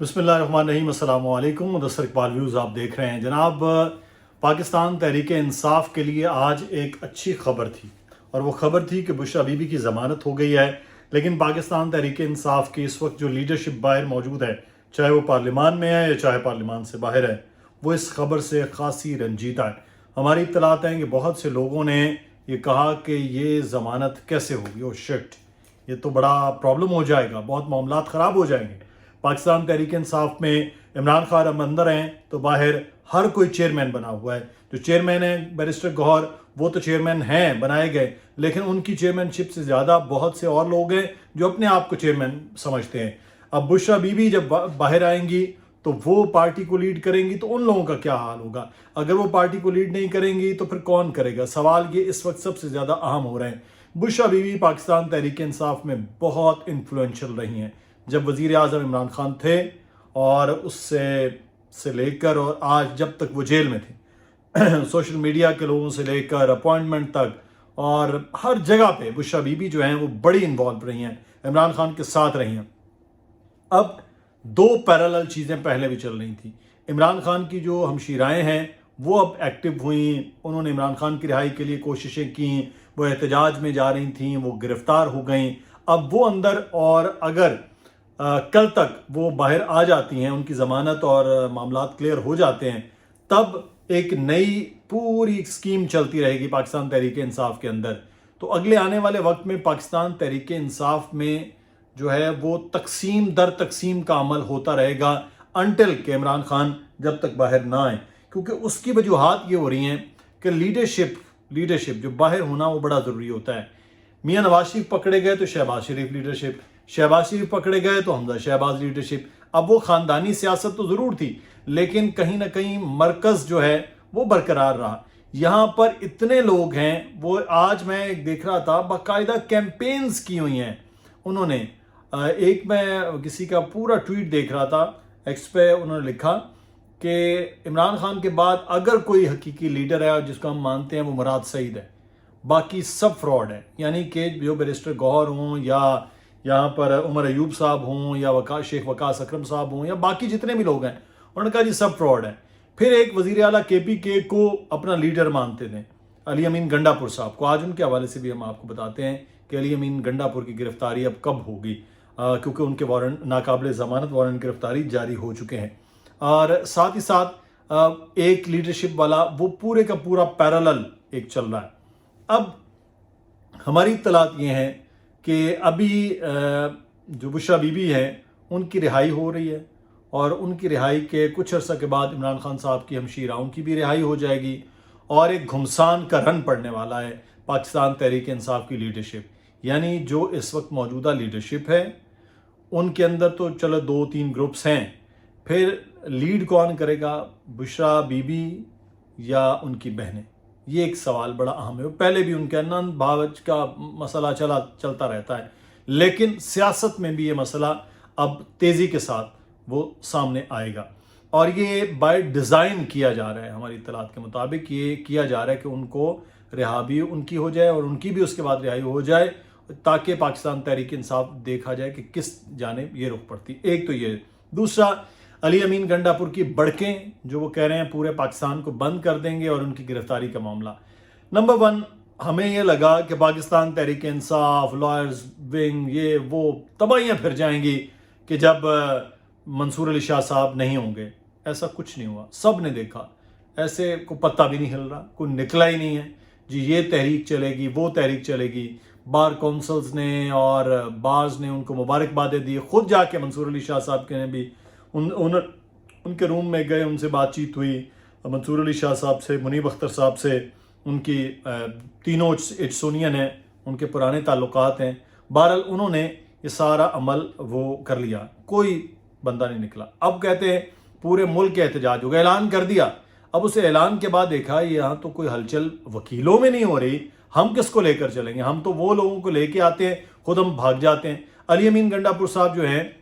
बिस्मिल्लाहिर्रहमानिर्रहीम, अस्सलाम वालेकुम। मुदस्सर इकबाल व्यूज़ आप देख रहे हैं। जनाब, पाकिस्तान तहरीक इंसाफ के लिए आज एक अच्छी खबर थी और वो खबर थी कि बुशरा बीबी की ज़मानत हो गई है। लेकिन पाकिस्तान तहरीक इंसाफ की इस वक्त जो लीडरशिप बाहर मौजूद है, चाहे वो पार्लिमान में है या चाहे पार्लिमान से बाहर है, वो इस खबर से खासी रंजीदा है। हमारी इत्तलात हैं कि बहुत से लोगों ने ये कहा कि ये ज़मानत कैसे होगी, ओ शिट, ये तो बड़ा प्रॉब्लम हो जाएगा, बहुत मामलात ख़राब हो जाएंगे। पाकिस्तान तहरीक इंसाफ में इमरान खान अब अंदर हैं तो बाहर हर कोई चेयरमैन बना हुआ है। जो चेयरमैन है बैरिस्टर गौहर, वो तो चेयरमैन हैं, बनाए गए, लेकिन उनकी चेयरमैनशिप से ज़्यादा बहुत से और लोग हैं जो अपने आप को चेयरमैन समझते हैं। अब बुशरा बीबी जब बाहर आएंगी तो वो पार्टी को लीड करेंगी, तो उन लोगों का क्या हाल होगा? अगर वो पार्टी को लीड नहीं करेंगी तो फिर कौन करेगा? सवाल ये इस वक्त सबसे ज़्यादा अहम हो रहे हैं। बुशरा बीबी पाकिस्तान तहरीक इंसाफ में बहुत इन्फ्लुएंशियल रही हैं। जब वज़ीर आज़म इमरान खान थे और उससे लेकर और आज जब तक वो जेल में थे सोशल मीडिया के लोगों से लेकर अपॉइंटमेंट तक और हर जगह पे बुशरा बीबी जो हैं वो बड़ी इन्वॉल्व रही हैं, इमरान खान के साथ रही हैं। अब दो पैरेलल चीज़ें पहले भी चल रही थी। इमरान खान की जो हमशीराएँ हैं वो अब एक्टिव हुई, उन्होंने इमरान खान की रिहाई के लिए कोशिशें की, वो एहतजाज में जा रही थी, वो गिरफ्तार हो गई। अब वो अंदर, और अगर कल तक वो बाहर आ जाती हैं, उनकी ज़मानत और मामलात क्लियर हो जाते हैं, तब एक नई पूरी स्कीम चलती रहेगी पाकिस्तान तहरीक इंसाफ के अंदर। तो अगले आने वाले वक्त में पाकिस्तान तहरीक इंसाफ में जो है वो तकसीम दर तकसीम का अमल होता रहेगा अनटिल के इमरान खान जब तक बाहर ना आए। क्योंकि उसकी वजूहात ये हो रही हैं कि लीडरशिप जो बाहर होना वो बड़ा ज़रूरी होता है। मियाँ नवाज शरीफ पकड़े गए तो शहबाज शरीफ लीडरशिप, शहबाज शरीफ पकड़े गए तो हमजा शहबाज लीडरशिप। अब वो ख़ानदानी सियासत तो ज़रूर थी, लेकिन कहीं ना कहीं मरकज़ जो है वो बरकरार रहा। यहाँ पर इतने लोग हैं, वो आज मैं देख रहा था बाकायदा कैंपेन्स की हुई हैं उन्होंने। एक मैं किसी का पूरा ट्वीट देख रहा था एक्स पे, उन्होंने लिखा कि इमरान खान के बाद अगर कोई हकीकी लीडर है जिसको हम मानते हैं वो मुराद सईद है, बाकी सब फ्रॉड है। यानी कि जो बैरिस्टर गौहर हों या यहाँ पर उमर अयूब साहब हों या शेख वकास अकरम साहब हों या बाकी जितने भी लोग हैं, उन्होंने कहा जी सब फ्रॉड है। फिर एक वज़ीर आला KPK को अपना लीडर मानते थे, अली अमीन गंडापुर साहब को। आज उनके हवाले से भी हम आपको बताते हैं कि अली अमीन गंडापुर की गिरफ्तारी अब कब होगी, क्योंकि उनके वारंट, नाकाबिल ज़मानत वारंट गिरफ्तारी जारी हो चुके हैं। और साथ ही साथ एक लीडरशिप वाला वो पूरे का पूरा पैरेलल एक चल रहा है। अब हमारी इत्तलात ये हैं कि अभी जो बुशरा बीबी है उनकी रिहाई हो रही है और उनकी रिहाई के कुछ अर्सा के बाद इमरान खान साहब की हमशीराओं की भी रिहाई हो जाएगी और एक घुमसान का रन पड़ने वाला है पाकिस्तान तहरीक इंसाफ की लीडरशिप। यानी जो इस वक्त मौजूदा लीडरशिप है उनके अंदर तो चलो 2-3 ग्रुप्स हैं, फिर लीड कौन करेगा, बुशरा बीबी या उनकी बहनें? ये एक सवाल बड़ा अहम है। पहले भी उनके नंद भावच का मसला चलता रहता है, लेकिन सियासत में भी ये मसला अब तेज़ी के साथ वो सामने आएगा और ये बाय डिज़ाइन किया जा रहा है। हमारी इत्तलात के मुताबिक ये किया जा रहा है कि उनको रिहा भी उनकी हो जाए और उनकी भी उसके बाद रिहाई हो जाए, ताकि पाकिस्तान तहरीक इंसाफ देखा जाए कि किस जानिब ये रुख पड़ती। एक तो ये, दूसरा अली अमीन गंडापुर की बड़कें जो वो कह रहे हैं पूरे पाकिस्तान को बंद कर देंगे और उनकी गिरफ्तारी का मामला। नंबर 1, हमें ये लगा कि पाकिस्तान तहरीक इंसाफ, लॉयर्स विंग, ये वो तबाहियाँ फिर जाएंगी कि जब मंसूर अली शाह साहब नहीं होंगे। ऐसा कुछ नहीं हुआ, सब ने देखा, ऐसे को पत्ता भी नहीं हिल रहा, कोई निकला ही नहीं है जी ये तहरीक चलेगी वो तहरीक चलेगी। बार काउंसिल्स ने और बार्स ने उनको मुबारकबादें दी, खुद जाके मंसूर अली शाह साहब के ने भी उनके रूम में गए, उनसे बातचीत हुई, मंसूर अली शाह साहब से, मुनीब अख्तर साहब से, उनकी तीनों एचसोनियन हैं, उनके पुराने ताल्लुकात हैं। बहरहाल उन्होंने ये सारा अमल वो कर लिया, कोई बंदा नहीं निकला। अब कहते हैं पूरे मुल्क के एहतजाज हो गया, ऐलान कर दिया। अब उस ऐलान के बाद देखा यहाँ तो कोई हलचल वकीलों में नहीं हो रही, हम किसको लेकर चलेंगे, हम तो वो लोगों को लेके आते हैं, खुद हम भाग जाते हैं। अली अमीन गंडापुर साहब जो हैं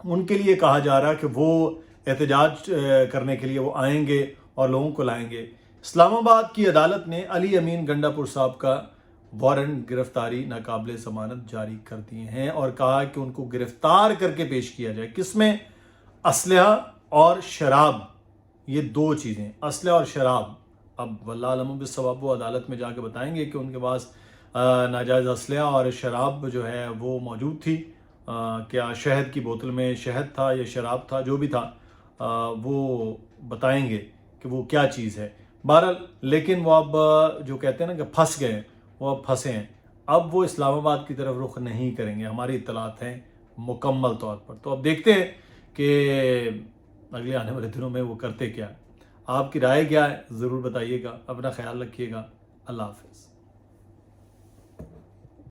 उनके लिए कहा जा रहा है कि वो एहतजाज करने के लिए वो आएंगे और लोगों को लाएंगे। इस्लामाबाद की अदालत ने अली अमीन गंडापुर साहब का वारंट गिरफ्तारी नाकाबिल ज़मानत जारी कर दिए हैं और कहा कि उनको गिरफ्तार करके पेश किया जाए। किसमें? اسلحہ اور شراب، یہ دو چیزیں، اسلحہ اور شراب. اب واللہ علم بالصواب، وہ عدالت میں جا کے بتائیں گے کہ ان کے پاس ناجائز اسلحہ اور شراب جو ہے وہ موجود تھی. کیا شہد کی بوتل میں شہد تھا یا شراب تھا، جو بھی تھا وہ بتائیں گے کہ وہ کیا چیز ہے. بہرحال لیکن وہ اب جو کہتے ہیں نا کہ پھنس گئے، وہ اب پھنسے ہیں. اب وہ اسلام آباد کی طرف رخ نہیں کریں گے، ہماری اطلاعات ہیں مکمل طور پر. تو اب دیکھتے ہیں کہ اگلے آنے والے دنوں میں وہ کرتے کیا. آپ کی رائے کیا ہے ضرور بتائیے گا. اپنا خیال رکھیے گا. اللہ حافظ.